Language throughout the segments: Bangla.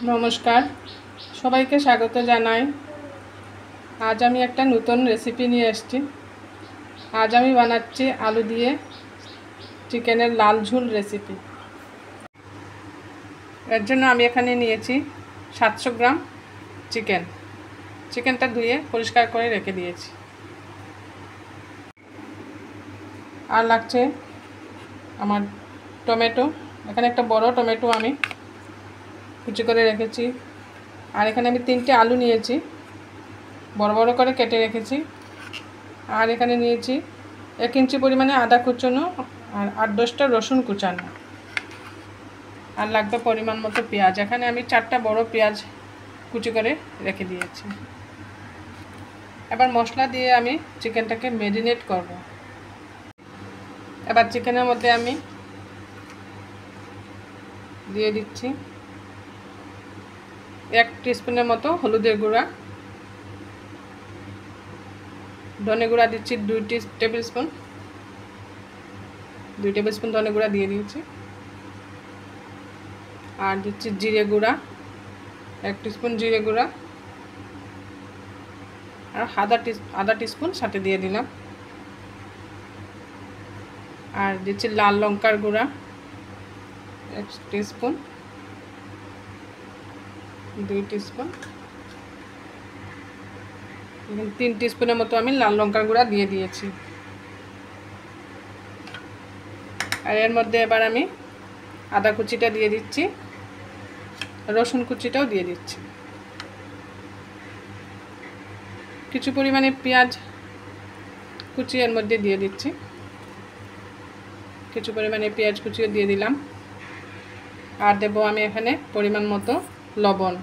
নমস্কার, সবাইকে স্বাগত জানাই। আজ আমি একটা নতুন রেসিপি নিয়ে এসেছি। আজ আমি বানাচ্ছি আলু দিয়ে চিকেনের লাল ঝোল রেসিপি। এর জন্য আমি এখানে নিয়েছি 700 গ্রাম চিকেনটা ধুয়ে পরিষ্কার করে রেখে দিয়েছি। আর লাগছে আমার টমেটো। এখানে একটা বড় টমেটো আমি কুচি করে রেখেছি। আর এখানে আমি 3টে আলু নিয়েছি, বড় বড় করে কেটে রেখেছি। আর এখানে নিয়েছি 1 ইঞ্চি পরিমাণে আদা কুচানো আর 8-10টা রসুন কুচানো। আর লাগবে পরিমাণ মতো পেঁয়াজ। এখানে আমি 4টা বড় পেঁয়াজ কুচি করে রেখে দিয়েছি। এবার মশলা দিয়ে আমি চিকেনটাকে ম্যারিনেট করব। এবার চিকেনের মধ্যে আমি দিয়ে দিচ্ছি 1 টিস্পুনের মতো হলুদের গুঁড়া, ধনে গুঁড়া দিচ্ছি 2 টেবিল স্পুন ধনে গুঁড়া দিয়ে দিয়েছি। আর দিচ্ছি জিরে গুঁড়া 1 টিস্পুন জিরে গুঁড়া, আর আধা টিস্পুন সাথে দিয়ে দিলাম। আর দিচ্ছি লাল লঙ্কার গুঁড়া 1 টিস্পুন, 2 টিস্পুন, 3 টিস্পুনের মতো আমি লাল লঙ্কার গুঁড়া দিয়ে দিয়েছি। আর এর মধ্যে এবার আমি আদা কুচিটা দিয়ে দিচ্ছি, রসুন কুচিটাও দিয়ে দিচ্ছি। কিছু পরিমাণে পেঁয়াজ কুচি এর মধ্যে দিয়ে দিচ্ছি, কিছু পরিমাণে পেঁয়াজ কুচিও দিয়ে দিলাম। আর দেব আমি এখানে পরিমাণ মতো লবণ।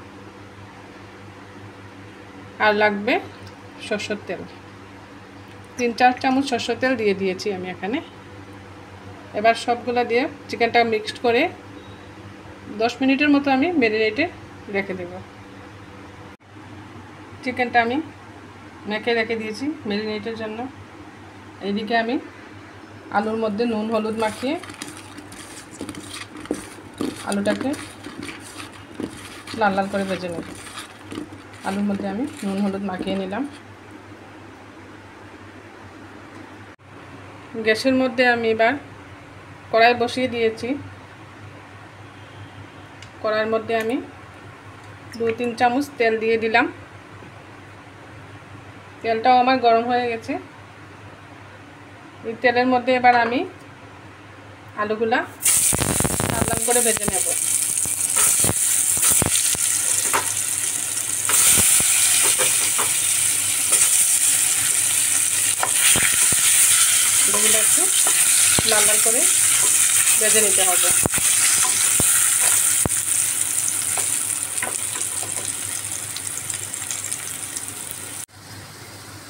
আর লাগবে সরষের তেল, 3-4 চামচ সরষের তেল দিয়ে দিয়েছি আমি এখানে। এবার সবগুলো দিয়ে চিকেনটা মিক্সড করে 10 মিনিটের মতো আমি ম্যারিনেটে রেখে দেব। চিকেনটা আমি মেখে রেখে দিয়েছি ম্যারিনেটের জন্য। এইদিকে আমি আলুর মধ্যে নুন হলুদ মাখিয়ে আলুটাকে লাল লাল করে ভেজে নেব। আলুর মধ্যে আমি নুন হলুদ মাখিয়ে নিলাম। গ্যাসের মধ্যে আমি এবার কড়াই বসিয়ে দিয়েছি। কড়াইয়ের মধ্যে আমি 2-3 চামচ তেল দিয়ে দিলাম। তেলটাও আমার গরম হয়ে গেছে। এই তেলের মধ্যে এবার আমি আলুগুলা লাল লাল করে ভেজে নেব। এগুলো একটু লাল লাল করে ভেজে নিতে হবে।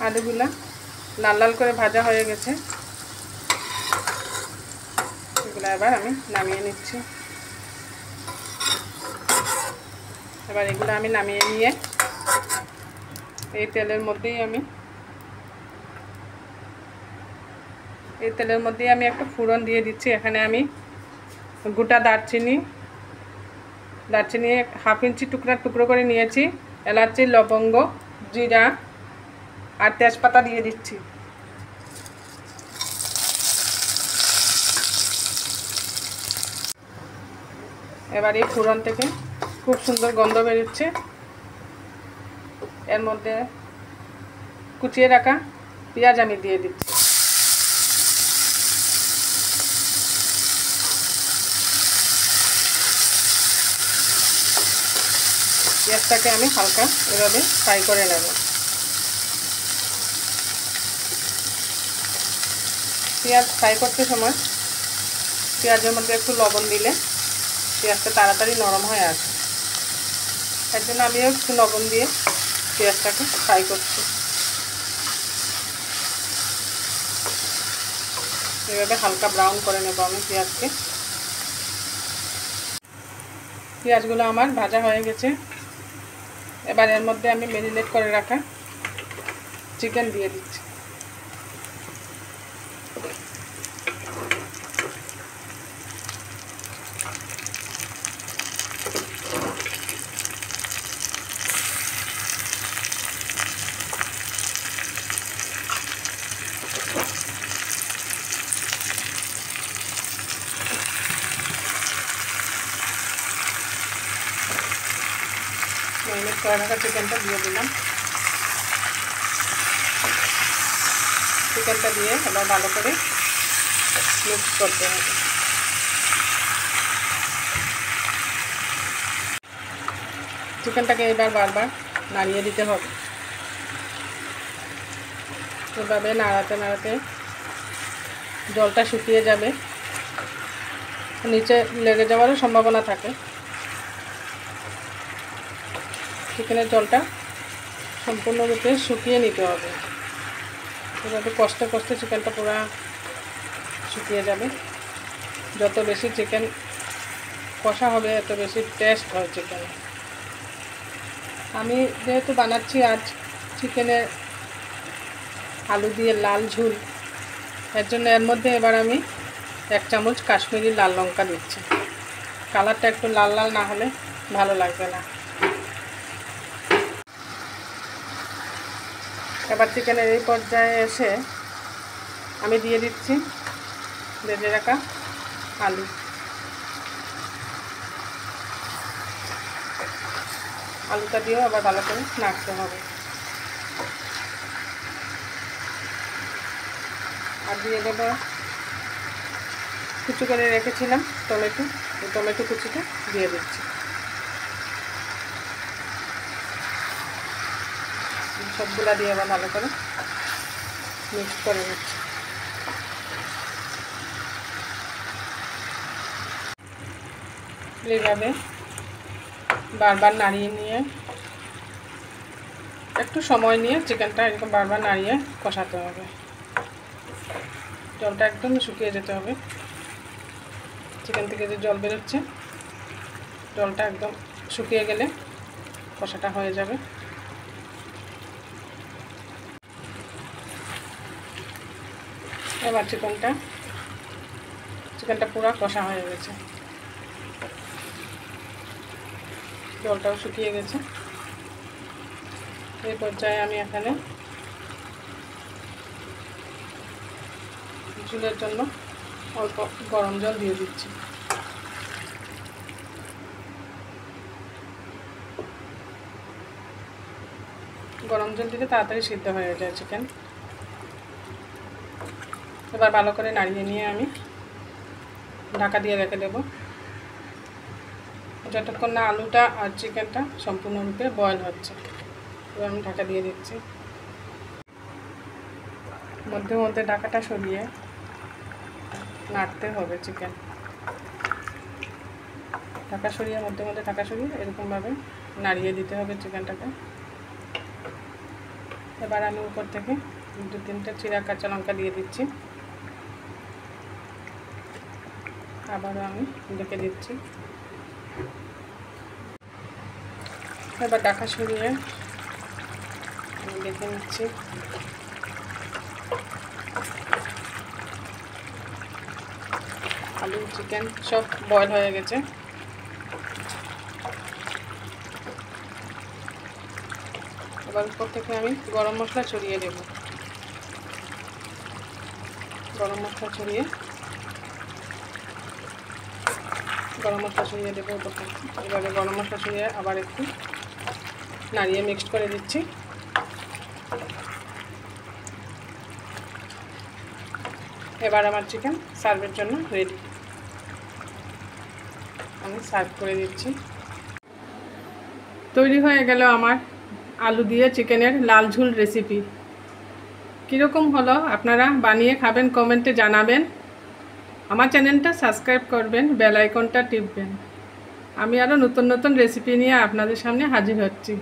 আলুগুলা লাল লাল করে ভাজা হয়ে গেছে। এগুলো এবার আমি নামিয়ে নিচ্ছি। এবার এগুলো আমি নামিয়ে নিয়ে এই তেলের মধ্যেই একটা ফোড়ন দিয়ে দিচ্ছি। এখানে আমি গোটা দারচিনি 1/2 ইঞ্চি টুকরো করে নিয়েছি, এলাচি, লবঙ্গ, জিরা আর তেজপাতা দিয়ে দিচ্ছি। এবার এই ফোড়ন থেকে খুব সুন্দর গন্ধ বেরোচ্ছে। এর মধ্যে কুচিয়ে রাখা পেঁয়াজ আমি দিয়ে দিচ্ছি। পেঁয়াজটাকে আমি হালকা এভাবে ফ্রাই করে নেব। পেঁয়াজ ফ্রাই করতে সময় পেঁয়াজের মধ্যে একটু লবণ দিলে পেঁয়াজটা তাড়াতাড়ি নরম হয়ে আসে। এর জন্য আমিও একটু লবণ দিয়ে পেঁয়াজটাকে ফ্রাই করছি। এভাবে হালকা ব্রাউন করে নেব আমি পেঁয়াজকে। পেঁয়াজগুলো আমার ভাজা হয়ে গেছে। এবার এর মধ্যে আমি ম্যারিনেট করে রাখা চিকেন দিয়ে দিচ্ছি। ম্যারিনেট করে রাখা চিকেনটা দিয়ে দিলাম। চিকেনটা দিয়ে এবার ভালো করে মিক্স করতে হবে। চিকেনটাকে এবার বারবার নাড়িয়ে দিতে হবে। এভাবে নাড়াতে নাড়াতে জলটা শুকিয়ে যাবে, নিচে লেগে যাওয়ারও সম্ভাবনা থাকে। চিকেনের জলটা সম্পূর্ণরূপে শুকিয়ে নিতে হবে। এভাবে কষতে কষতে চিকেনটা পুরো শুকিয়ে যাবে। যত বেশি চিকেন কষা হবে এত বেশি টেস্ট হয় চিকেনে। আমি যেহেতু বানাচ্ছি আজ চিকেনের আলু দিয়ে লাল ঝোল, এর জন্য এর মধ্যে এবার আমি 1 চামচ কাশ্মীরি লাল লঙ্কা দিচ্ছি। কালারটা একটু লাল লাল না হলে ভালো লাগবে না। এবার চিকেনের এই পর্যায়ে এসে আমি দিয়ে দিচ্ছি ভেজে রাখা আলু। আলুটা দিয়েও আবার ভালো করে নাড়তে হবে। আর দিয়ে দেবো কুচি করে রেখেছিলাম টমেটো, এই টমেটো কুচিটা দিয়ে দিচ্ছি। সবগুলা দিয়ে আবার ভালো করে মিক্স করে নিচ্ছি। এইভাবে বারবার নাড়িয়ে নিয়ে একটু সময় নিয়ে চিকেনটা এরকম বারবার নাড়িয়ে কষাতে হবে। জলটা একদম শুকিয়ে যেতে হবে। চিকেন থেকে যে জল বেরোচ্ছে, জলটা একদম শুকিয়ে গেলে কষাটা হয়ে যাবে। এবার চিকেনটা পুরো কষা হয়ে গেছে, জলটাও শুকিয়ে গেছে। এই পর্যায়ে আমি এখানে ঝোলের জন্য অল্প গরম জল দিয়ে দিচ্ছি। গরম জল দিলে তাড়াতাড়ি সিদ্ধ হয়ে যায় চিকেন। এবার ভালো করে নাড়িয়ে নিয়ে আমি ঢাকা দিয়ে রেখে দেব, যতক্ষণ না আলুটা আর চিকেনটা সম্পূর্ণরূপে বয়েল হচ্ছে। এবার আমি ঢাকা দিয়ে দিচ্ছি। মধ্যে মধ্যে ঢাকাটা সরিয়ে নাড়তে হবে চিকেন। ঢাকা সরিয়ে মধ্যে মধ্যে ঢাকা সরিয়ে এরকমভাবে নাড়িয়ে দিতে হবে চিকেনটাকে। এবার আমি উপর থেকে 2-3টা চিরা কাঁচা লঙ্কা দিয়ে দিচ্ছি। আবারও আমি ঢেকে দিচ্ছি। এবার ঢাকা সরিয়ে আমি দেখে নিচ্ছি। আলু চিকেন সব বয়েল হয়ে গেছে। এবার উপর থেকে আমি গরম মশলা ছড়িয়ে দেব। গরম মশলা ছড়িয়ে দেবো উপর থেকে। এবারে গরম মশলা ছড়িয়ে আবার একটু নাড়িয়ে মিক্সড করে দিচ্ছি। এবার আমার চিকেন সার্ভের জন্য রেডি। আমি সার্ভ করে দিচ্ছি। তৈরি হয়ে গেল আমার আলু দিয়ে চিকেনের লাল ঝোল রেসিপি। কীরকম হলো আপনারা বানিয়ে খাবেন কমেন্টে জানাবেন। আমার চ্যানেলটা সাবস্ক্রাইব করবেন, বেল আইকনটা টিপবেন। আমি আরও নতুন নতুন রেসিপি নিয়ে আপনাদের সামনে হাজির হচ্ছি।